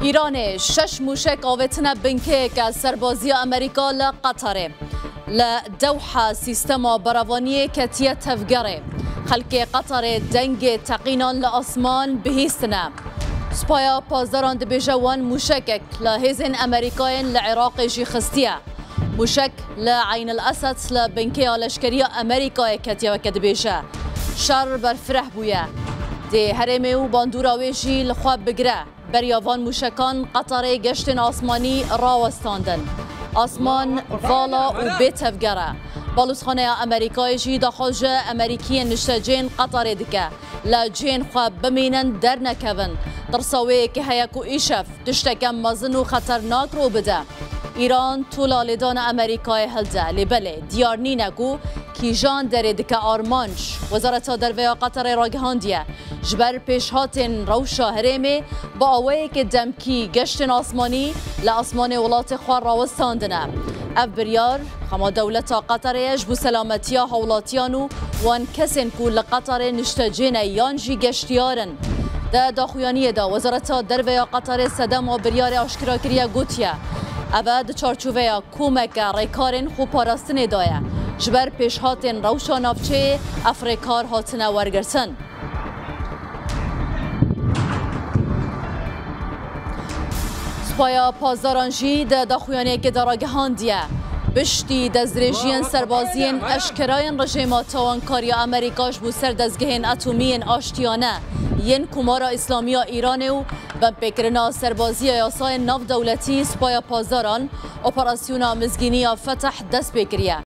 ایران 6 موشک آوتنا بنکه که سربازی امریکا لقطره لدوحة سیستم براوانی کتیه تفگره خلق قطر دنگ تقینان لآسمان بهیستنا سپایا پازداران دبیجوان موشکک لهزن امریکاین لعراق جی خستیه موشک لعین الاسد لبنکه لشکری امریکا کتیه و کدبیجه شر برفرح بویه ده هرمه و باندوراوی جی لخواب بگره بریاوان موشکان قطر گشتن آسمانی راوستاندن آسمان والا و بیت افگره بالوسخانه امریکای جی داخل امریکی نشتجین قطر دکه لجین خواب بمینن در نکون ترساوی که هیکو ایشف تشتکم مزن و خطرناک رو بده ایران طولا لیدان امریکای هلده لبله دیار نینگو کی جان در دکه آرمانش وزارت درویا قطر راگهاندیه جبر پیشهاتن روشا هرمه با آوه که دمکی گشتن آسمانی لآسمان ولات خوار راوستاندنه اف بریار خما دولت قطر یجبو سلامتیا حولاتیانو وان کسین کو لقطر نشتجین یانجی گشتیارن ده داخویانی دا وزارت درویا قطر صدم و بریار آشکرا کریا گوتیه ابد چارچوبه کومک ریکارن خوب پاراستن دایه جبر پیشهاتن روشا نافچه افریکار هاتنه ورگرسن سپایا پازداران جی ده داخویانی که دراگهاندیه بشتی دزرژین سربازین اشکراین رژیم تاوانکاری امریکاش بو سر دزگهین اتمی آشتیانه ین کمارا اسلامی ایران و بمپکرنا سربازی یاسای ناف دولتی سپایا پازداران اپراسیون مزگینی فتح دست بکریه